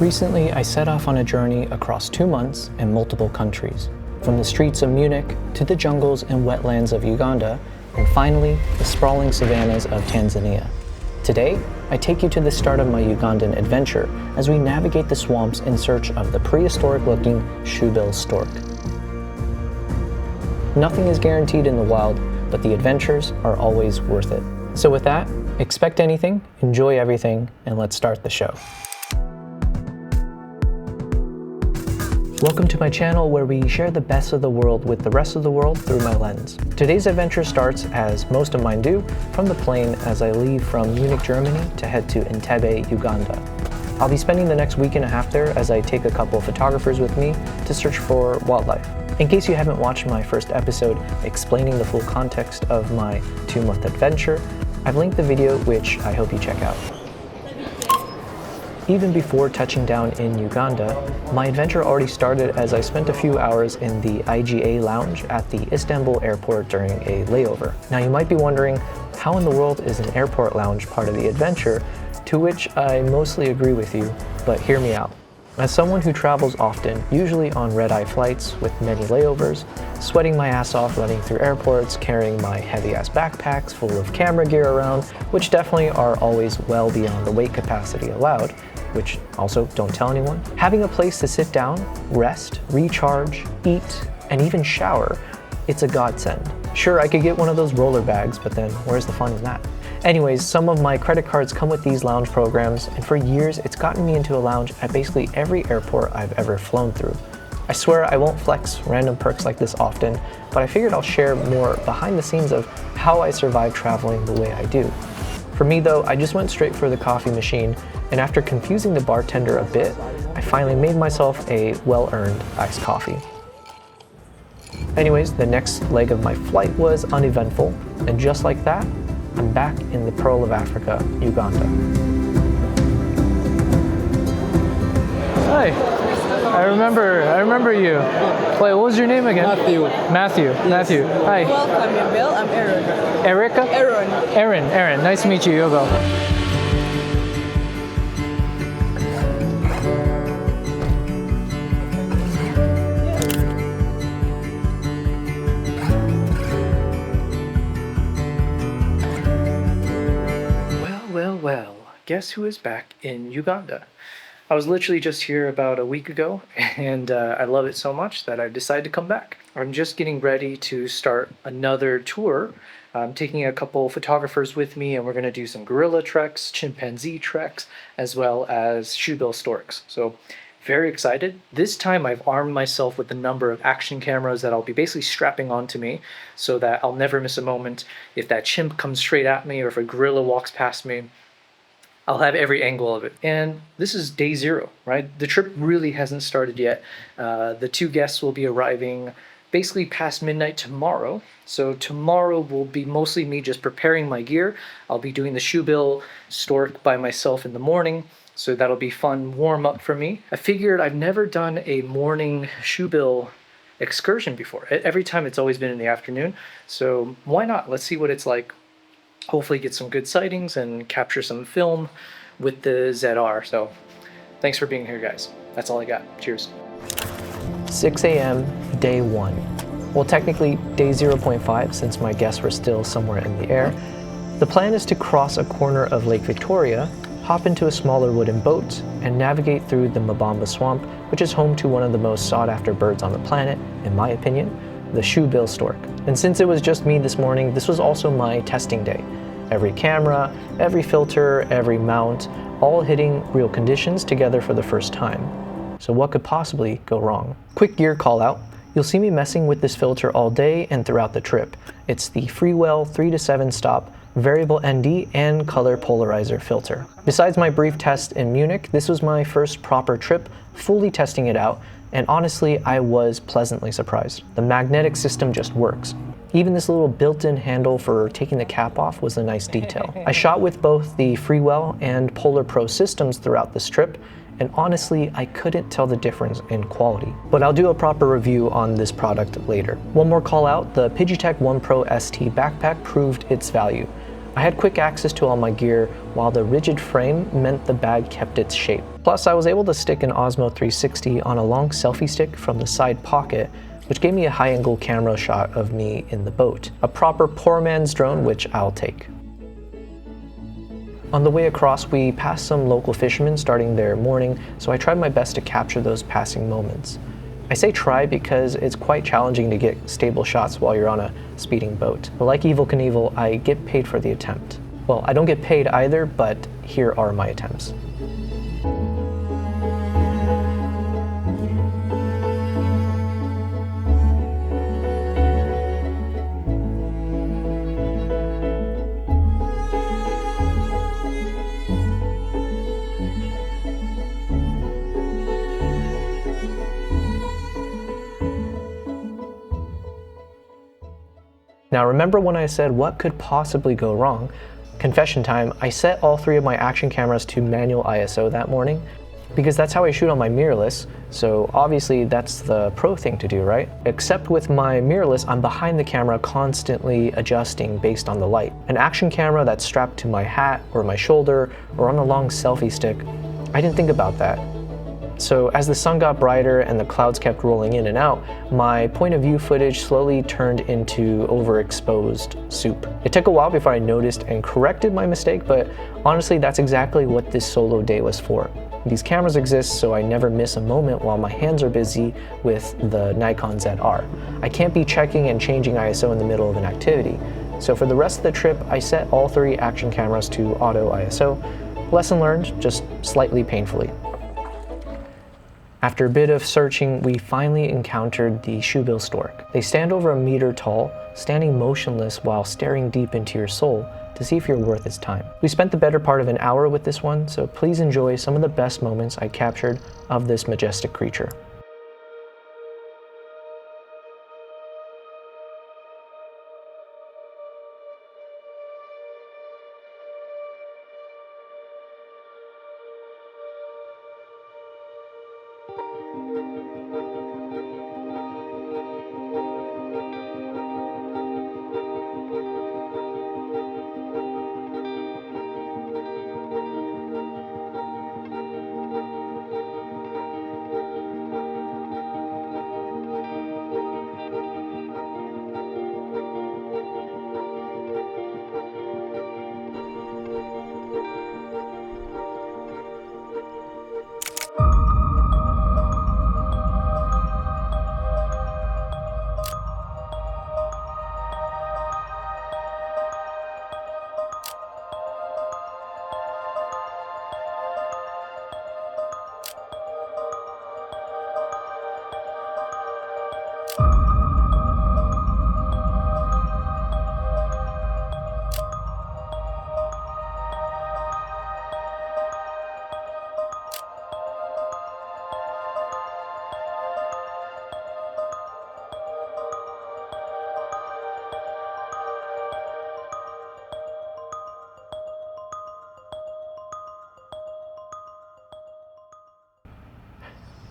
Recently, I set off on a journey across 2 months and multiple countries, from the streets of Munich to the jungles and wetlands of Uganda, and finally, the sprawling savannas of Tanzania. Today, I take you to the start of my Ugandan adventure as we navigate the swamps in search of the prehistoric-looking Shoebill Stork. Nothing is guaranteed in the wild, but the adventures are always worth it. So with that, expect anything, enjoy everything, and let's start the show. Welcome to my channel where we share the best of the world with the rest of the world through my lens. Today's adventure starts, as most of mine do, from the plane as I leave from Munich, Germany to head to Entebbe, Uganda. I'll be spending the next week and a half there as I take a couple of photographers with me to search for wildlife. In case you haven't watched my first episode explaining the full context of my 2-month adventure, I've linked the video, which I hope you check out. Even before touching down in Uganda, my adventure already started as I spent a few hours in the IGA lounge at the Istanbul airport during a layover. Now you might be wondering, how in the world is an airport lounge part of the adventure? To which I mostly agree with you, but hear me out. As someone who travels often, usually on red-eye flights with many layovers, sweating my ass off running through airports, carrying my heavy-ass backpacks full of camera gear around, which definitely are always well beyond the weight capacity allowed, which also don't tell anyone. Having a place to sit down, rest, recharge, eat, and even shower, it's a godsend. Sure, I could get one of those roller bags, but then where's the fun in that? Anyways, some of my credit cards come with these lounge programs, and for years it's gotten me into a lounge at basically every airport I've ever flown through. I swear I won't flex random perks like this often, but I figured I'll share more behind the scenes of how I survive traveling the way I do. For me though, I just went straight for the coffee machine, and after confusing the bartender a bit, I finally made myself a well-earned iced coffee. Anyways, the next leg of my flight was uneventful, and just like that, I'm back in the Pearl of Africa, Uganda. Hi, I remember you. Wait, what was your name again? Matthew. Yes. Matthew. Hi. Welcome, Yobel. I'm Aaron. Erica? Aaron. Nice to meet you, Yobel. Well, guess who is back in Uganda? I was literally just here about a week ago, and I love it so much that I've decided to come back. I'm just getting ready to start another tour. I'm taking a couple photographers with me, and we're going to do some gorilla treks, chimpanzee treks, as well as shoebill storks. So very excited. This time I've armed myself with a number of action cameras that I'll be basically strapping onto me so that I'll never miss a moment. If that chimp comes straight at me or if a gorilla walks past me, I'll have every angle of it. And this is day 0, right? The trip really hasn't started yet. The 2 guests will be arriving basically past midnight tomorrow. So tomorrow will be mostly me just preparing my gear. I'll be doing the Shoebill Stork by myself in the morning. So that'll be fun warm up for me. I figured I've never done a morning shoebill excursion before. Every time it's always been in the afternoon. So why not? Let's see what it's like. Hopefully get some good sightings and capture some film with the ZR. So thanks for being here, guys. That's all I got. Cheers. 6 a.m. day 1. Well, technically day 0.5 since my guests were still somewhere in the air. The plan is to cross a corner of Lake Victoria, hop into a smaller wooden boat, and navigate through the Mabamba Swamp, which is home to one of the most sought-after birds on the planet, in my opinion, the Shoebill Stork. And since it was just me this morning, this was also my testing day. Every camera, every filter, every mount, all hitting real conditions together for the first time. So what could possibly go wrong? Quick gear call out. You'll see me messing with this filter all day and throughout the trip. It's the Freewell 3-to-7 stop variable ND and color polarizer filter. Besides my brief test in Munich, this was my first proper trip fully testing it out, and honestly I was pleasantly surprised. The magnetic system just works. Even this little built-in handle for taking the cap off was a nice detail. I shot with both the Freewell and Polar Pro systems throughout this trip, and honestly, I couldn't tell the difference in quality. But I'll do a proper review on this product later. One more call out, the PGYTECH OnePro ST backpack proved its value. I had quick access to all my gear, while the rigid frame meant the bag kept its shape. Plus, I was able to stick an Osmo 360 on a long selfie stick from the side pocket, which gave me a high-angle camera shot of me in the boat. A proper poor man's drone, which I'll take. On the way across, we passed some local fishermen starting their morning, so I tried my best to capture those passing moments. I say try because it's quite challenging to get stable shots while you're on a speeding boat. But like Evel Knievel, I get paid for the attempt. Well, I don't get paid either, but here are my attempts. Now remember when I said what could possibly go wrong? Confession time, I set all 3 of my action cameras to manual ISO that morning because that's how I shoot on my mirrorless, so obviously that's the pro thing to do, right? Except with my mirrorless, I'm behind the camera constantly adjusting based on the light. An action camera that's strapped to my hat or my shoulder or on a long selfie stick, I didn't think about that. So as the sun got brighter and the clouds kept rolling in and out, my point of view footage slowly turned into overexposed soup. It took a while before I noticed and corrected my mistake, but honestly that's exactly what this solo day was for. These cameras exist so I never miss a moment while my hands are busy with the Nikon ZR. I can't be checking and changing ISO in the middle of an activity. So for the rest of the trip, I set all 3 action cameras to auto ISO. Lesson learned, just slightly painfully. After a bit of searching, we finally encountered the Shoebill Stork. They stand over a meter tall, standing motionless while staring deep into your soul to see if you're worth its time. We spent the better part of an hour with this one, so please enjoy some of the best moments I captured of this majestic creature.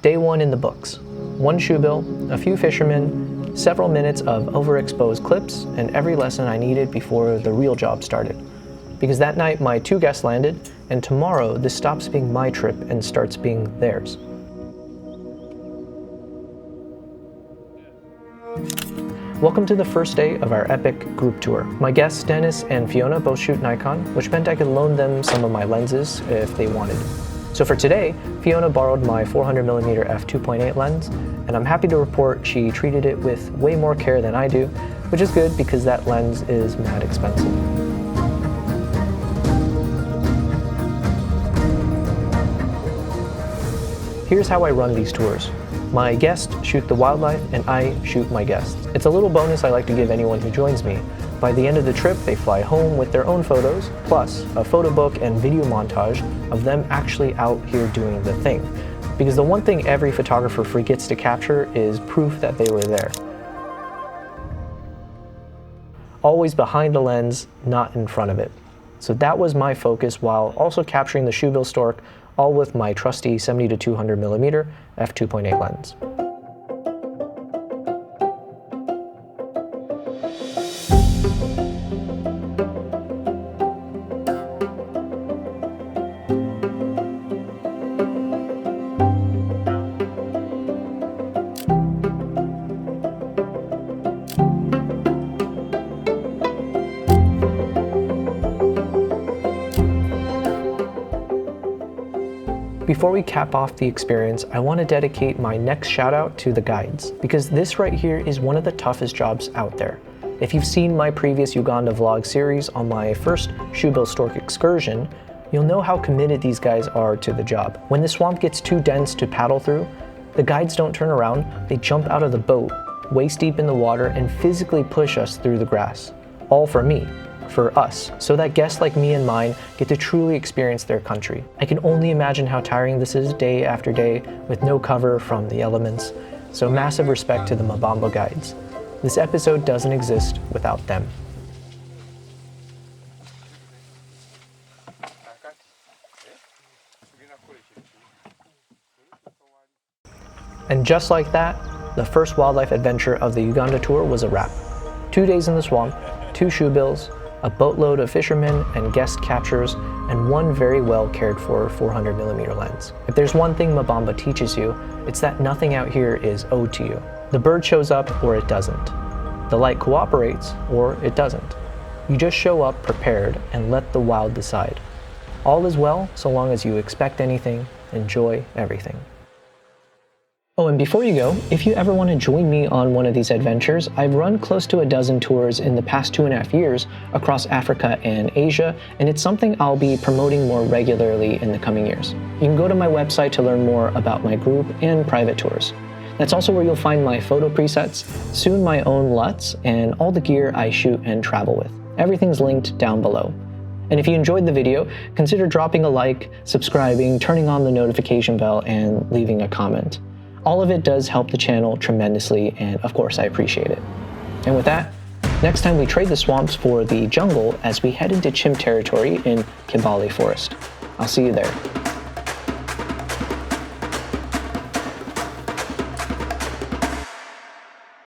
Day 1 in the books. 1 shoebill, a few fishermen, several minutes of overexposed clips, and every lesson I needed before the real job started. Because that night my 2 guests landed, and tomorrow this stops being my trip and starts being theirs. Welcome to the first day of our epic group tour. My guests Dennis and Fiona both shoot Nikon, which meant I could loan them some of my lenses if they wanted. So for today, Fiona borrowed my 400mm f2.8 lens, and I'm happy to report she treated it with way more care than I do, which is good because that lens is mad expensive. Here's how I run these tours. My guests shoot the wildlife and I shoot my guests. It's a little bonus I like to give anyone who joins me. By the end of the trip, they fly home with their own photos, plus a photo book and video montage of them actually out here doing the thing. Because the one thing every photographer forgets to capture is proof that they were there. Always behind the lens, not in front of it. So that was my focus while also capturing the Shoebill Stork, all with my trusty 70-200mm f2.8 lens. before we cap off the experience, I want to dedicate my next shout out to the guides, because this right here is one of the toughest jobs out there. If you've seen my previous Uganda vlog series on my first Shoebill Stork excursion, you'll know how committed these guys are to the job. When the swamp gets too dense to paddle through, the guides don't turn around, they jump out of the boat, waist deep in the water, and physically push us through the grass. All for me, for us, so that guests like me and mine get to truly experience their country. I can only imagine how tiring this is day after day with no cover from the elements, so massive respect to the Mabamba guides. This episode doesn't exist without them. And just like that, the first wildlife adventure of the Uganda tour was a wrap. 2 days in the swamp, 2 shoebills, a boatload of fishermen and guest catchers, and one very well cared for 400mm lens. If there's one thing Mabamba teaches you, it's that nothing out here is owed to you. The bird shows up or it doesn't. The light cooperates or it doesn't. You just show up prepared and let the wild decide. All is well so long as you expect anything, enjoy everything. Oh, and before you go, if you ever want to join me on one of these adventures, I've run close to a dozen tours in the past 2.5 years across Africa and Asia, and it's something I'll be promoting more regularly in the coming years. You can go to my website to learn more about my group and private tours. That's also where you'll find my photo presets, soon my own LUTs, and all the gear I shoot and travel with. Everything's linked down below. And if you enjoyed the video, consider dropping a like, subscribing, turning on the notification bell, and leaving a comment. All of it does help the channel tremendously, and of course I appreciate it. And with that, next time we trade the swamps for the jungle as we head into chimp territory in Kibale Forest. I'll see you there.